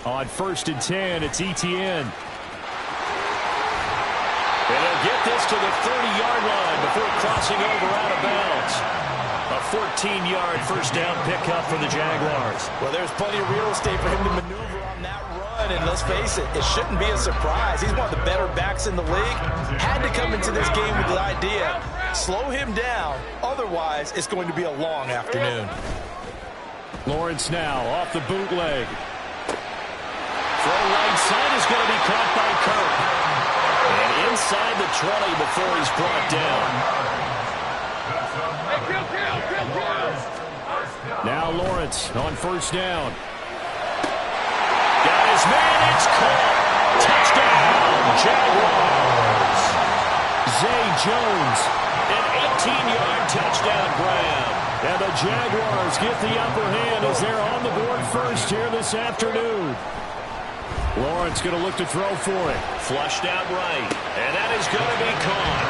On 1st and 10, it's Etienne. And he'll get this to the 30-yard line before crossing over out of bounds. A 14-yard first down pickup for the Jaguars. Well, there's plenty of real estate for him to maneuver on that run. And let's face it, it shouldn't be a surprise. He's one of the better backs in the league. Had to come into this game with the idea, slow him down. Otherwise, it's going to be a long afternoon. Lawrence now off the bootleg. Throw right side is going to be caught by Kirk. And inside the 20 before he's brought down. Now Lawrence on 1st down. Got his man, it's caught. Touchdown, Jaguars. Zay Jones, an 18-yard touchdown grab. And the Jaguars get the upper hand as they're on the board first here this afternoon. Lawrence going to look to throw for it. Flushed out right. And that is going to be caught.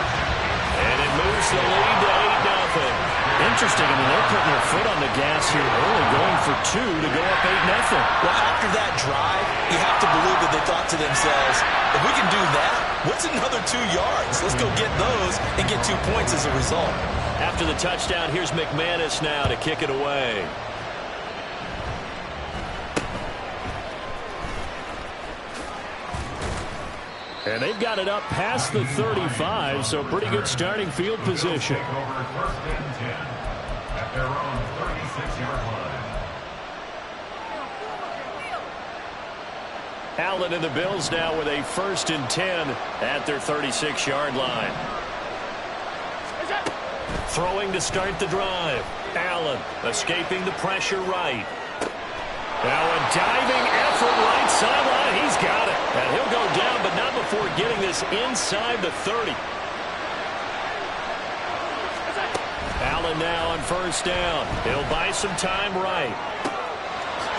And it moves the lead to 8-0. Interesting. I mean, they're putting their foot on the gas here early, going for 2 to go up 8-0. Well, after that drive, you have to believe that they thought to themselves, if we can do that, what's another 2 yards? Let's go get those and get 2 points as a result. After the touchdown, here's McManus now to kick it away. And they've got it up past the 35, so pretty good starting field position. Allen and the Bills now with a 1st and 10 at their 36-yard line. Throwing to start the drive. Allen escaping the pressure right. Now a diving effort right sideline. He's got it. And he'll go down, but not before getting this inside the 30. Allen now on 1st down. He'll buy some time right.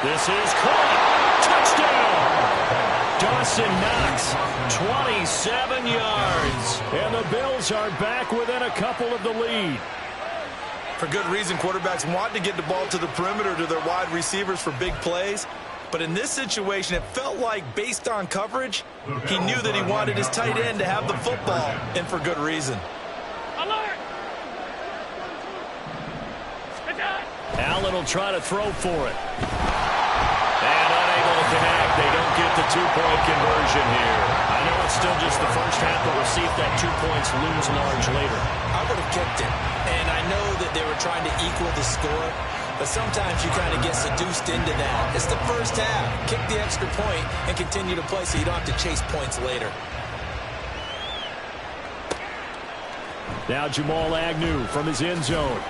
This is caught. Touchdown. Dawson Knox, 27 yards. And the Bills are back within a couple of the lead. For good reason, quarterbacks want to get the ball to the perimeter to their wide receivers for big plays. But in this situation, it felt like, based on coverage, he knew that he wanted his tight end to have the football, and for good reason. Allen will try to throw for it. And unable to connect. They don't get the 2-point conversion here. I know it's still just the first half, but we'll see if that 2 points looms large later. I would have kicked it. And I know that they were trying to equal the score, but sometimes you kind of get seduced into that. It's the first half. Kick the extra point and continue to play so you don't have to chase points later. Now Jamal Agnew from his end zone.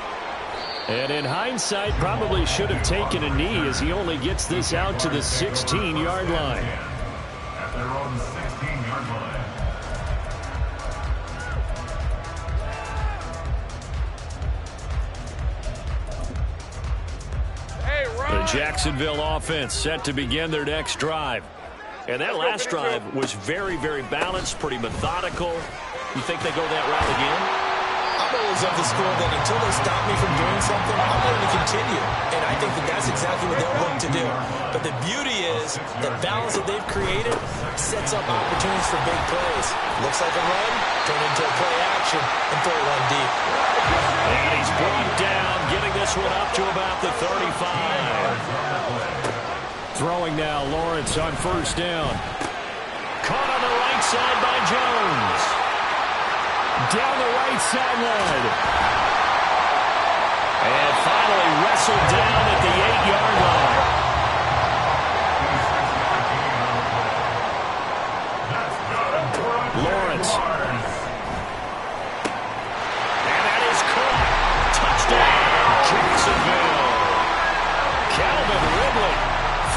And in hindsight, probably should have taken a knee as he only gets this out to the 16-yard line. At their own 16-yard line. The Jacksonville offense set to begin their next drive. And that last drive was very, very balanced, pretty methodical. You think they go that route again? I'm always of the school that until they stop me from doing something, I'm going to continue. And I think that that's exactly what they'll look to do. But the beauty is the balance that they've created sets up opportunities for big plays. Looks like a run, turn into a play action, and throw one deep. And he's brought down, getting this one up to about the 35. Throwing now, Lawrence on 1st down. Caught on the right side by Jones. Down the right sideline. And finally wrestled down at the 8-yard line. Lawrence. And that is caught. Touchdown, Jacksonville. Calvin Ridley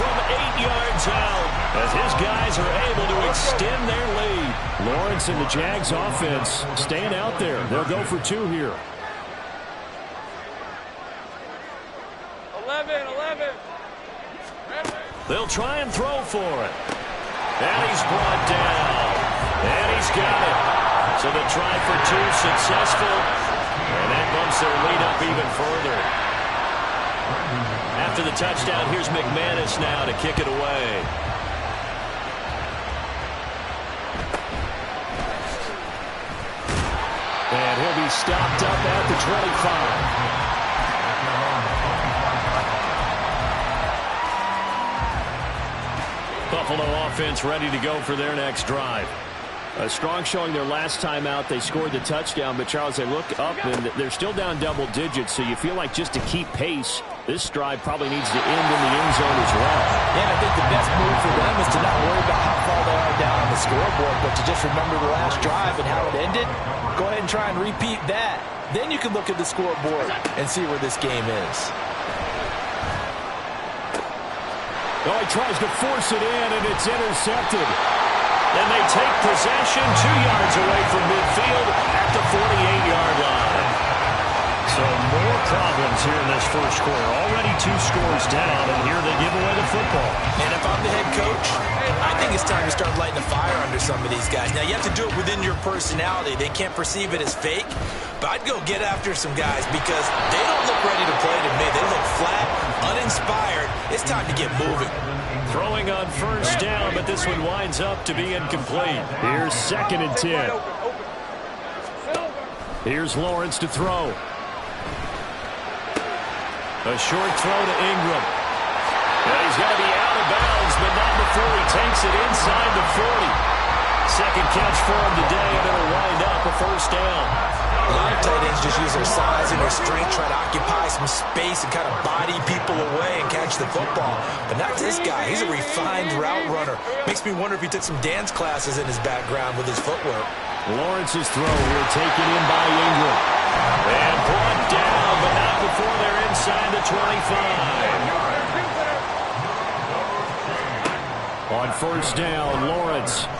from 8 yards out as his guys are able to extend their lead. Lawrence and the Jags offense staying out there. They'll go for 2 here. 11. They'll try and throw for it. And he's brought down. And he's got it. So the try for 2 successful. And that bumps their lead up even further. After the touchdown, here's McManus now to kick it away. And he'll be stopped up at the 25. Buffalo offense ready to go for their next drive. A strong showing their last time out. They scored the touchdown, but Charles, they look up and they're still down double digits, so you feel like just to keep pace, this drive probably needs to end in the end zone as well. And I think the best move for them is to not worry about how far they are down on the scoreboard, but to just remember the last drive and how it ended. Go ahead and try and repeat that. Then you can look at the scoreboard and see where this game is. Oh, he tries to force it in, and it's intercepted. And they take possession 2 yards away from midfield at the 48-yard line. So more problems here in this first quarter. Already 2 scores down, and here they give away the football. And if I'm the head coach, I think it's time to start lighting a fire under some of these guys. Now, you have to do it within your personality. They can't perceive it as fake. But I'd go get after some guys because they don't look ready to play to me. They look flat, uninspired. It's time to get moving. Throwing on first down, but this one winds up to be incomplete. Here's 2nd and 10. Here's Lawrence to throw. A short throw to Ingram. And he's going to be out of bounds, but not before he takes it inside the 40. Second catch for him today, and it'll wind up a first down. A lot of tight ends just use their size and their strength, try to occupy some space and kind of body people away and catch the football. But not this guy. He's a refined route runner. Makes me wonder if he took some dance classes in his background with his footwork. Lawrence's throw here taken in by Ingram. And brought down, but not before they're inside the 25. On first down, Lawrence.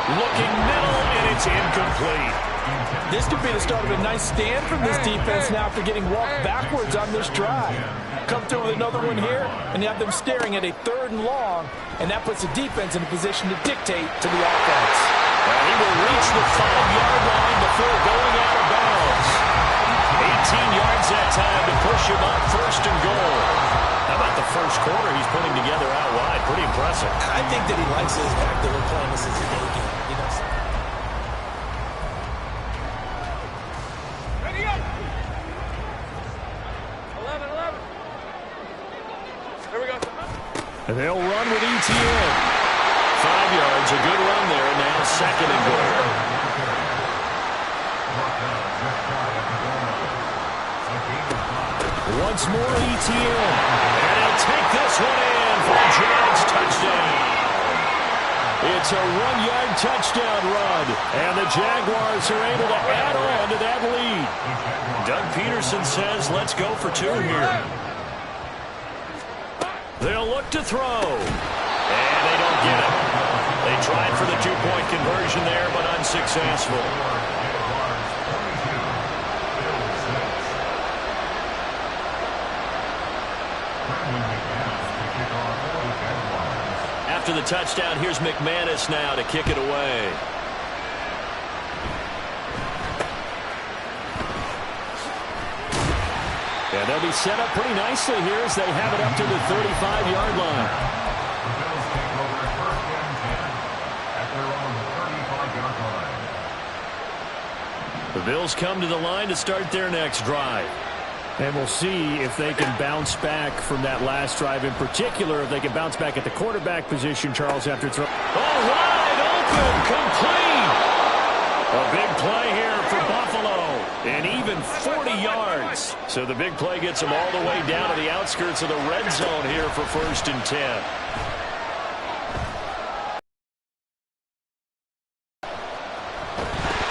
Looking middle, and it's incomplete. This could be the start of a nice stand from this defense now after getting walked backwards on this drive. Come through with another one here, and you have them staring at a 3rd and long, and that puts the defense in a position to dictate to the offense. Well, he will reach the 5-yard line before going out of bounds. 18 yards that time to push him up 1st and goal. How about the first quarter he's putting together out wide? Pretty impressive. I think that he likes his fact that we're playing this as a day game. You know, ready up. 11. Here we go. And they'll run with ETN. 5 yards, a good run there. Now 2nd and goal. Once more, ETN. And he'll take this one in for a Giants touchdown. It's a 1-yard touchdown run. And the Jaguars are able to add on to that lead. Doug Peterson says, let's go for 2 here. They'll look to throw. And they don't get it. They tried for the 2-point conversion there, but unsuccessful. After the touchdown, here's McManus now to kick it away. And they'll be set up pretty nicely here as they have it up to the 35-yard line. The Bills come to the line to start their next drive. And we'll see if they can bounce back from that last drive. In particular, if they can bounce back at the quarterback position, Charles, after throw. Oh, wide open, complete. A big play here for Buffalo. And even 40 yards. So the big play gets them all the way down to the outskirts of the red zone here for 1st and 10.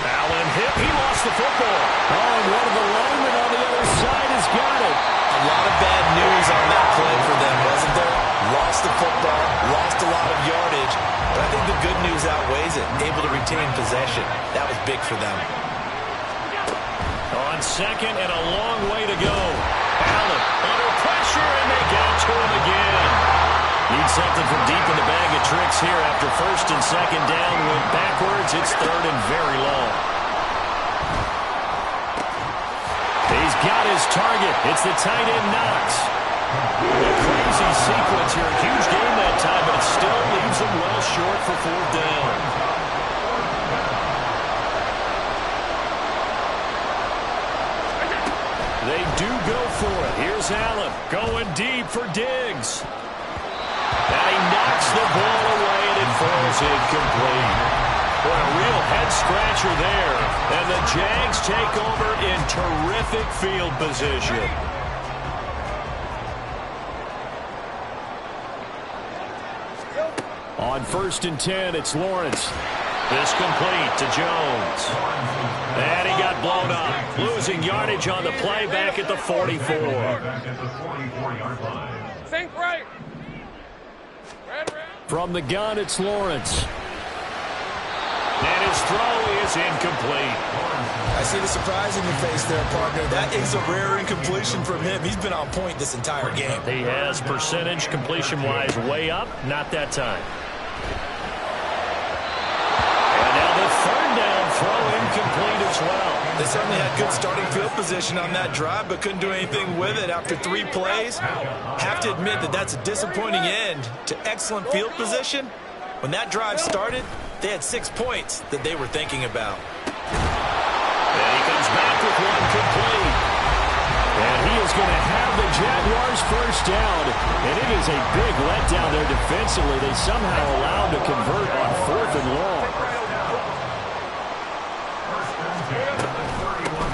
Allen hit. He lost the football. Oh, and one of the linemen on the other side has got it. A lot of bad news on that play for them, wasn't there? Lost the football, lost a lot of yardage, but I think the good news outweighs it. Able to retain possession. That was big for them. On 2nd and a long way to go. Allen under pressure, and they get to him again. Need something from deep in the bag of tricks here after 1st and 2nd down. Went backwards. It's 3rd and very long. He's got his target. It's the tight end Knox. A crazy sequence here. A huge game that time, but it still leaves him well short for 4th down. do go for it. Here's Allen going deep for Diggs. And he knocks the ball away, and it falls incomplete. Boy, a real head-scratcher there. And the Jags take over in terrific field position. On 1st and 10, it's Lawrence. This complete to Jones. And he got blown up. Losing yardage on the play back at the 44. Think right. From the gun, it's Lawrence. And his throw is incomplete. I see the surprise in your face there, partner. That is a rare incompletion from him. He's been on point this entire game. He has percentage completion-wise way up. Not that time. Throw incomplete as well. They certainly had good starting field position on that drive, but couldn't do anything with it after 3 plays. Have to admit that that's a disappointing end to excellent field position. When that drive started, they had 6 points that they were thinking about. And he comes back with one complete. And he is going to have the Jaguars first down. And it is a big letdown there defensively. They somehow allowed to convert on 4th and long.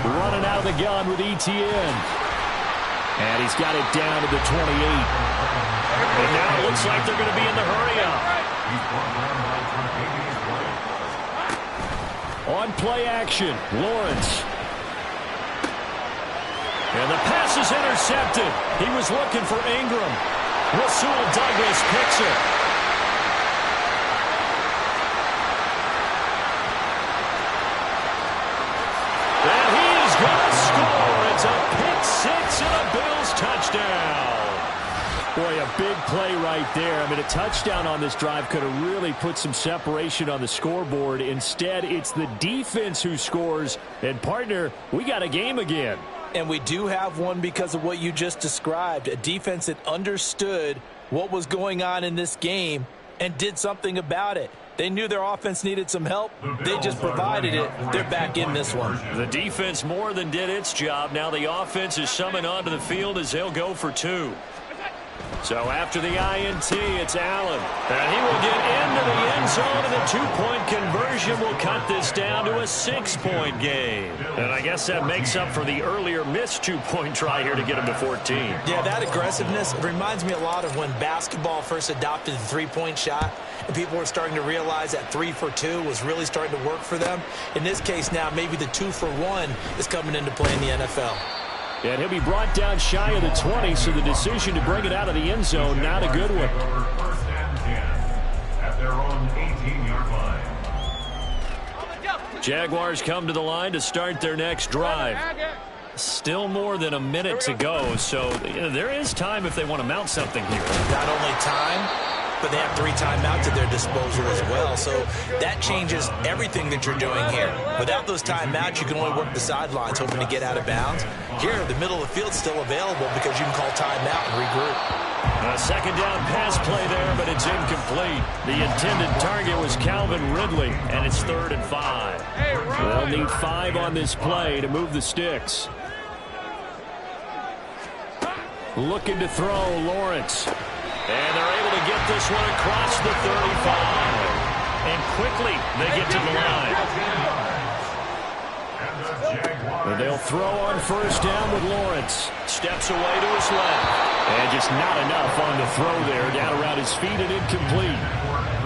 Running out of the gun with ETN. And he's got it down to the 28. And now it looks like they're going to be in the hurry-up. On play action, Lawrence. And the pass is intercepted. He was looking for Ingram. Rasul Douglas picks it. And he is going to score. It's a pick six and a Bills touchdown. Boy, a big play right there. I mean, a touchdown on this drive could have really put some separation on the scoreboard. Instead, it's the defense who scores. And, partner, we got a game again. And we do have one because of what you just described. A defense that understood what was going on in this game and did something about it. They knew their offense needed some help. They just provided it. They're back in this one. The defense more than did its job. Now the offense is summoned onto the field as they'll go for two. So after the INT, it's Allen. And he will get into the end zone, and the two-point conversion will cut this down to a 6-point game. And I guess that makes up for the earlier missed two-point try here to get him to 14. Yeah, that aggressiveness reminds me a lot of when basketball first adopted the three-point shot, and people were starting to realize that 3 for 2 was really starting to work for them. In this case now, maybe the 2 for 1 is coming into play in the NFL. And he'll be brought down shy of the 20, so the decision to bring it out of the end zone, not a good one. First and 10 at their own 18-yard line. Jaguars come to the line to start their next drive. Still more than a minute to go, so there is time if they want to mount something here. Not only time, but they have 3 timeouts at their disposal as well. So that changes everything that you're doing here. Without those timeouts, you can only work the sidelines, hoping to get out of bounds. Here, the middle of the field's still available because you can call timeout and regroup. A second down pass play there, but it's incomplete. The intended target was Calvin Ridley, and it's 3rd and 5. They'll need 5 on this play to move the sticks. Looking to throw, Lawrence. And they're able to get this one across the 35. And quickly, they get to the line. And they'll throw on first down with Lawrence. Steps away to his left. And just not enough on the throw there. Down around his feet and incomplete.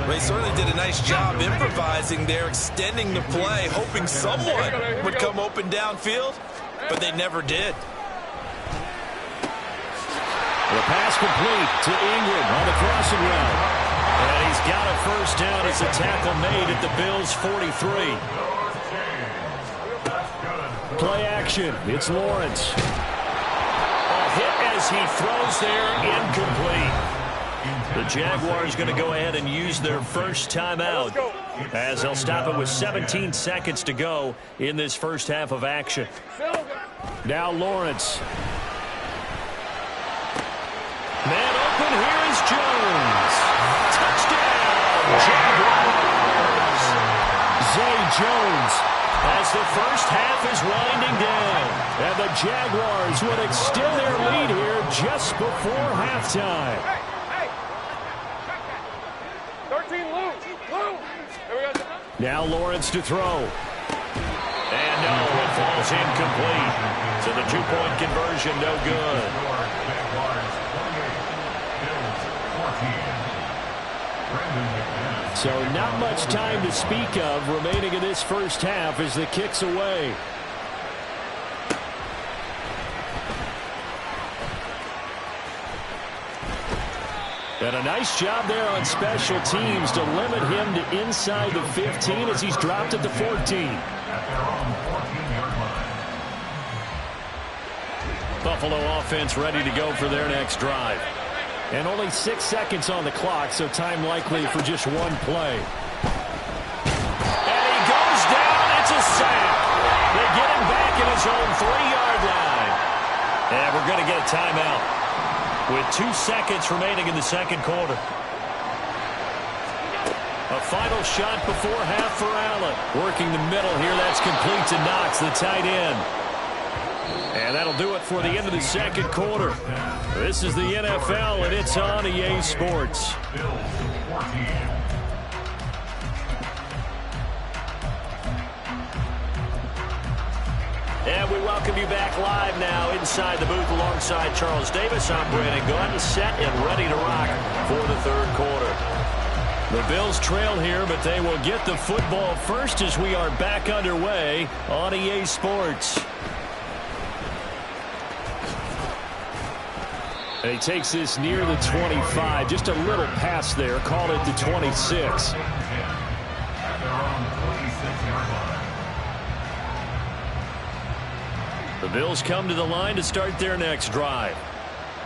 They certainly did a nice job improvising there, extending the play, hoping someone would come open downfield, but they never did. The pass complete to Ingram on the crossing route. And he's got a first down as a tackle made at the Bills' 43. Play action. It's Lawrence. A hit as he throws there, incomplete. The Jaguars going to go ahead and use their first timeout as they'll stop it with 17 seconds to go in this first half of action. Now Lawrence. Man open, here is Jones. Touchdown, Jaguars. Zay Jones as the first half is winding down. And the Jaguars would extend their lead here just before halftime. Hey! 13, Lou! There we go. Now Lawrence to throw. And no, it falls incomplete. So the two-point conversion, no good. So not much time to speak of remaining in this first half as the kick's away. And a nice job there on special teams to limit him to inside the 15 as he's dropped at the 14. Buffalo offense ready to go for their next drive. And only 6 seconds on the clock, so time likely for just one play. And he goes down. It's a sack. They get him back in his own 3-yard line. And we're going to get a timeout with 2 seconds remaining in the second quarter. A final shot before half for Allen. Working the middle here. That's complete to Knox, the tight end. And that'll do it for the end of the second quarter. This is the NFL, and it's on EA Sports. And we welcome you back live now inside the booth alongside Charles Davis. I'm Brandon Gordon, set and ready to rock for the third quarter. The Bills trail here, but they will get the football first as we are back underway on EA Sports. And he takes this near the 25. Just a little pass there. Called it the 26. The Bills come to the line to start their next drive.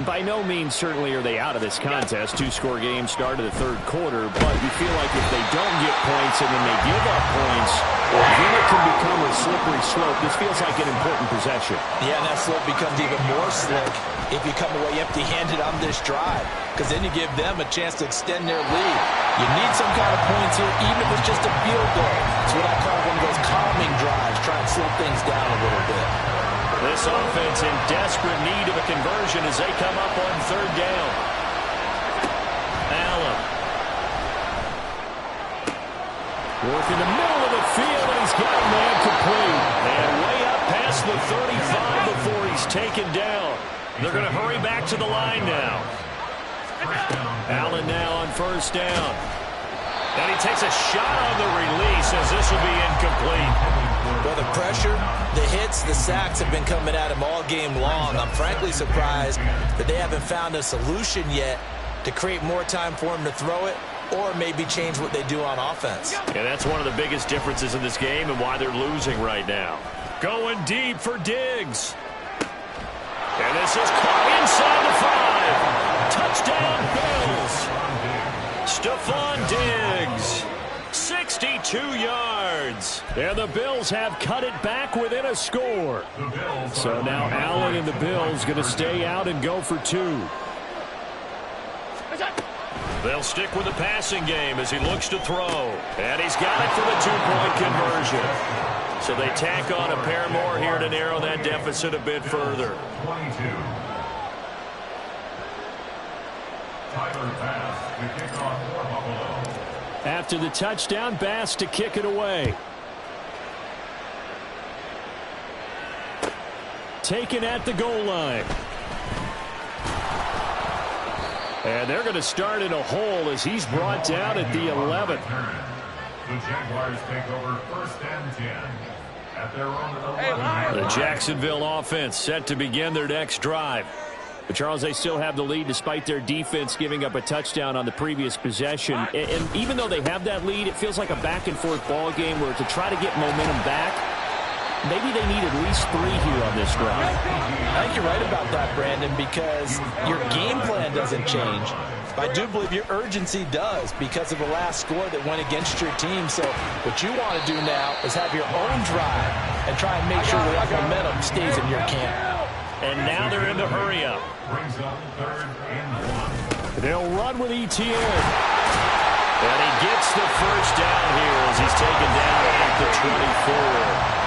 By no means, certainly, are they out of this contest. Two-score game start of the third quarter, but you feel like if they don't get points and then they give up points, then it can become a slippery slope. This feels like an important possession. Yeah, and that slope becomes even more slick if you come away empty-handed on this drive, because then you give them a chance to extend their lead. You need some kind of points here, even if it's just a field goal. It's what I call one of those calming drives, try and slow things down a little bit. This offense in desperate need of a conversion as they come up on third down. Allen. Working the middle of the field, and he's got a man complete. And way up past the 35 before he's taken down. They're going to hurry back to the line now. Allen now on first down. And he takes a shot on the release as this will be incomplete. Well, the pressure, the hits, the sacks have been coming at him all game long. I'm frankly surprised that they haven't found a solution yet to create more time for him to throw it or maybe change what they do on offense. And that's one of the biggest differences in this game and why they're losing right now. Going deep for Diggs. And this is caught inside the 5. Touchdown, Bills. Stephon Diggs. 62 yards. And the Bills have cut it back within a score. So now Allen and the Bills going to stay out and go for 2. They'll stick with the passing game as he looks to throw. And he's got it for the 2-point conversion. So they tack on a pair more here to narrow that deficit a bit further. 22. Tyler Bass, the kickoff for Buffalo. After the touchdown, Bass to kick it away. Taken at the goal line. And they're going to start in a hole as he's brought down at the 11. The Jaguars take over 1st and 10 at their own 11. The Jacksonville offense set to begin their next drive. But, Charles, they still have the lead despite their defense giving up a touchdown on the previous possession. And even though they have that lead, it feels like a back-and-forth ball game where to try to get momentum back, maybe they need at least 3 here on this drive. I think you're right about that, Brandon, because your game plan doesn't change. I do believe your urgency does because of the last score that went against your team. So what you want to do now is have your own drive and try and make sure that momentum stays in your camp. And now they're in the hurry-up. Brings up 3rd and 1. They'll run with ETN. And he gets the first down here as he's taken down at the 24.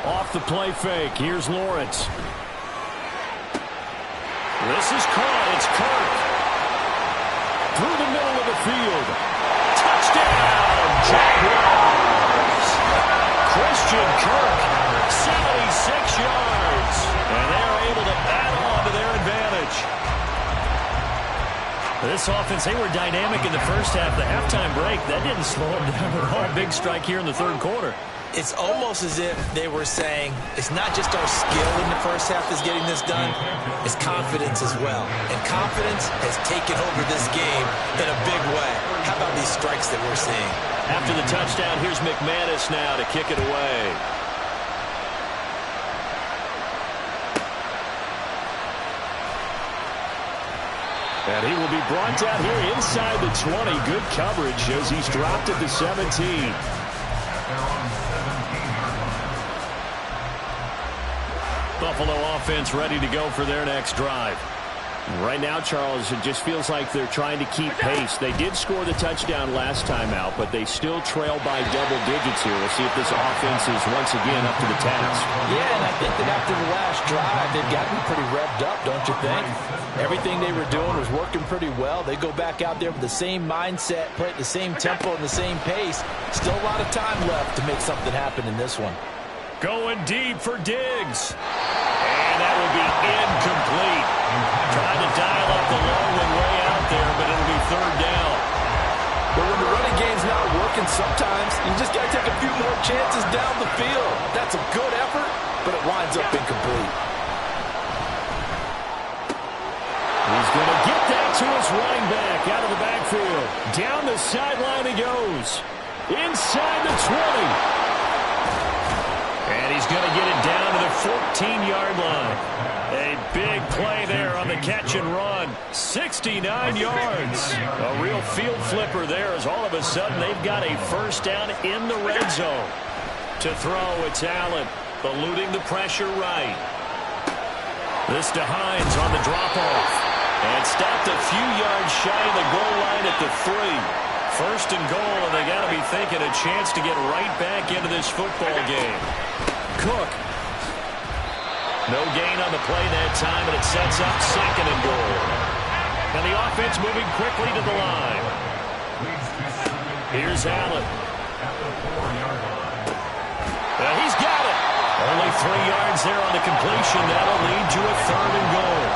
Off the play fake. Here's Lawrence. This is caught. It's Kirk. Through the middle of the field. Touchdown, Jaguars. Christian Kirk, 76 yards. And they're able to add on to their advantage. This offense, they were dynamic in the first half. The halftime break, that didn't slow them down at all. Big strike here in the third quarter. It's almost as if they were saying, it's not just our skill in the first half that's getting this done, it's confidence as well. And confidence has taken over this game in a big way. How about these strikes that we're seeing? After the touchdown, here's McManus now to kick it away. And he will be brought down here inside the 20. Good coverage as he's dropped at the 17. Buffalo offense ready to go for their next drive. Right now, Charles, it just feels like they're trying to keep pace. They did score the touchdown last time out, but they still trail by double digits here. We'll see if this offense is once again up to the task. Yeah, and I think that after the last drive, they've gotten pretty revved up, don't you think? Everything they were doing was working pretty well. They go back out there with the same mindset, play at the same tempo and the same pace. Still a lot of time left to make something happen in this one. Going deep for Diggs. And that will be incomplete. Trying to dial up the long one way out there, but it'll be third down. But when the running game's not working, sometimes you just got to take a few more chances down the field. That's a good effort, but it winds up incomplete. He's going to get that to his running back out of the backfield. Down the sideline he goes. Inside the 20. And he's going to get it down to the 14-yard line. A big play there on the catch and run. 69 yards. A real field flipper there as all of a sudden they've got a first down in the red zone. To throw, it's Allen, eluding the pressure right. This to Hines on the drop-off. And stopped a few yards shy of the goal line at the 3. First and goal, and they got to be thinking a chance to get right back into this football game. Cook. No gain on the play that time, and it sets up second and goal. And the offense moving quickly to the line. Here's Allen. And he's got it. Only 3 yards there on the completion. That'll lead to a third and goal.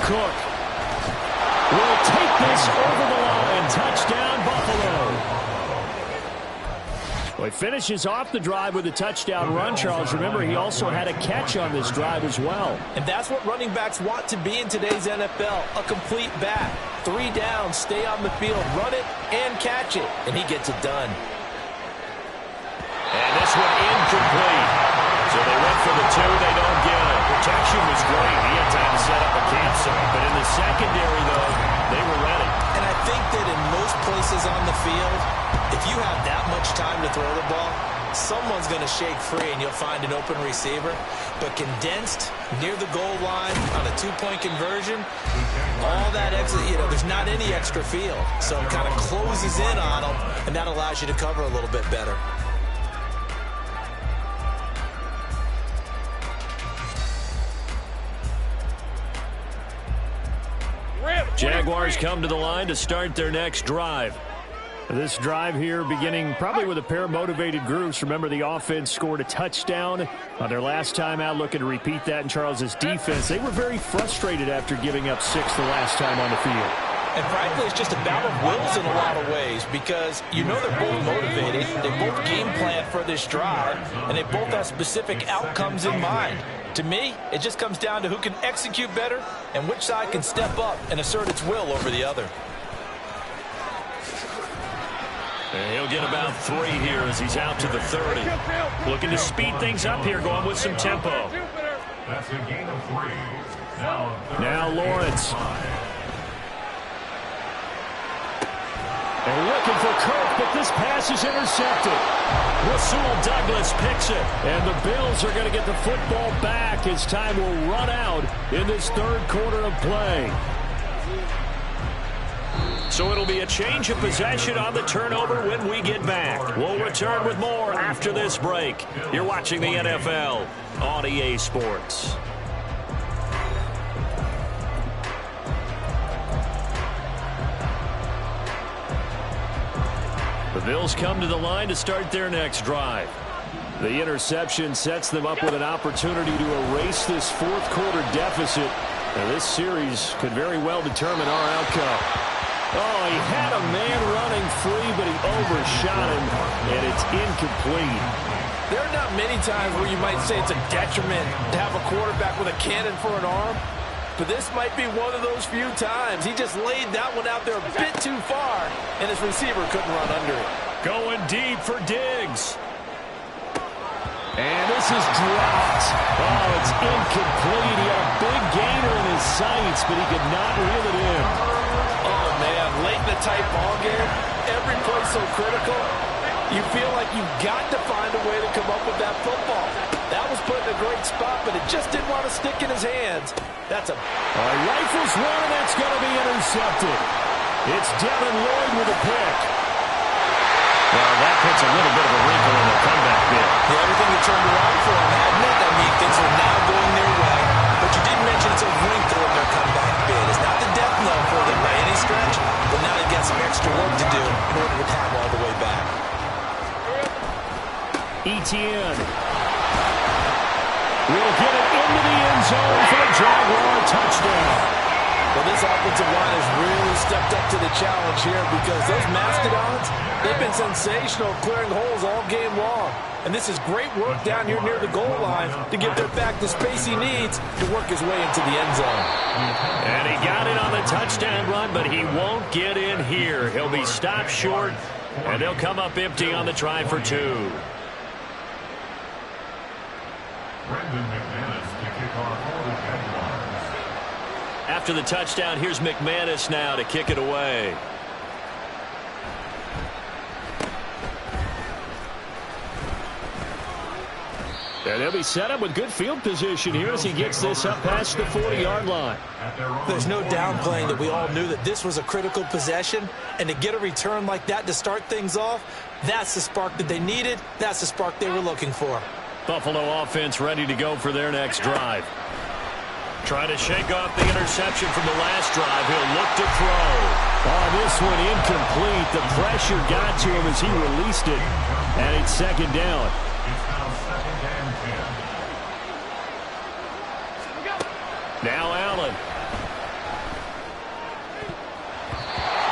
Cook will take this over the line. Touchdown, Buffalo. Well, he finishes off the drive with a touchdown run, Charles. Remember, he also had a catch on this drive as well. And that's what running backs want to be in today's NFL, a complete back. 3 downs, stay on the field, run it, and catch it. And he gets it done. And this one incomplete. So they went for the 2, they don't get it. Protection was great. He had time to set up a campsite. But in the secondary, though, they were ready. And I think that in most places on the field, if you have that much time to throw the ball, someone's going to shake free and you'll find an open receiver. But condensed near the goal line on a 2-point conversion, all that extra, there's not any extra field. So it kind of closes in on them, and that allows you to cover a little bit better. Jaguars come to the line to start their next drive. This drive here beginning probably with a pair of motivated groups. Remember, the offense scored a touchdown on their last time out. Looking to repeat that in Charles's defense. They were very frustrated after giving up 6 the last time on the field. And frankly, it's just a battle of wills in a lot of ways because they're both motivated. They both game plan for this drive, and they both have specific outcomes in mind. To me, it just comes down to who can execute better and which side can step up and assert its will over the other. And he'll get about 3 here as he's out to the 30. Looking to speed things up here, going with some tempo. That's a gain of 3. Now Lawrence. And looking for Kirk, but this pass is intercepted. Rasul Douglas picks it. And the Bills are going to get the football back as time will run out in this third quarter of play. So it'll be a change of possession on the turnover when we get back. We'll return with more after this break. You're watching the NFL on EA Sports. The Bills come to the line to start their next drive. The interception sets them up with an opportunity to erase this fourth quarter deficit. And this series could very well determine our outcome. Oh, he had a man running free, but he overshot him, and it's incomplete. There are not many times where you might say it's a detriment to have a quarterback with a cannon for an arm. But this might be one of those few times. He just laid that one out there a bit too far, and his receiver couldn't run under it. Going deep for Diggs. And this is dropped. Oh, it's incomplete. He had a big gainer in his sights, but he could not reel it in. Oh, man, late in the tight ball game, every play so critical. You feel like you've got to find a way to come up with that football. That was put in a great spot, but it just didn't want to stick in his hands. That's a rifles one, and that's going to be intercepted. It's Devin Lloyd with a pick. Well, that puts a little bit of a wrinkle in the comeback bid. Yeah, everything had turned around for him, hadn't it? I mean, things are now going their way. But you did mention it's a wrinkle in their comeback bid. It's not the death knell for them by any stretch, but now they've got some extra work to do in order to climb all the way back. Etienne will get it into the end zone for a Jaguar touchdown. Well, this offensive line has really stepped up to the challenge here because those Mastodons, they've been sensational clearing holes all game long. And this is great work down here near the goal line to give their back the space he needs to work his way into the end zone. And he got it on the touchdown run, but he won't get in here. He'll be stopped short, and they'll come up empty on the try for two. Brendan McManus to kick off for the Jaguars. After the touchdown, here's McManus now to kick it away. And they'll be set up with good field position here as he gets this up past the 40-yard line. There's no downplaying that we all knew that this was a critical possession, and to get a return like that to start things off, that's the spark that they needed. That's the spark they were looking for. Buffalo offense ready to go for their next drive. Trying to shake off the interception from the last drive. He'll look to throw. Oh, this one incomplete. The pressure got to him as he released it. And it's second down. It's now second and 10. Now Allen.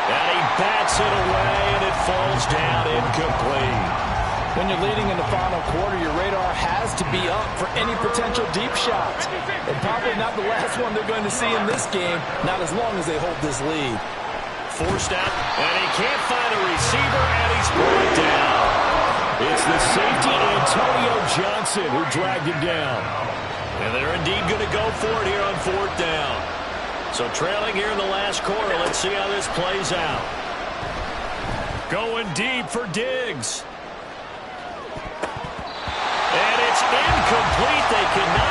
And he bats it away, and it falls down incomplete. When you're leading in the final quarter, your radar has to be up for any potential deep shots. And probably not the last one they're going to see in this game, not as long as they hold this lead. Forced out, and he can't find a receiver, and he's brought down. It's the safety, Antonio Johnson, who dragged him down. And they're indeed going to go for it here on fourth down. So trailing here in the last quarter, let's see how this plays out. Going deep for Diggs. And it's incomplete. They cannot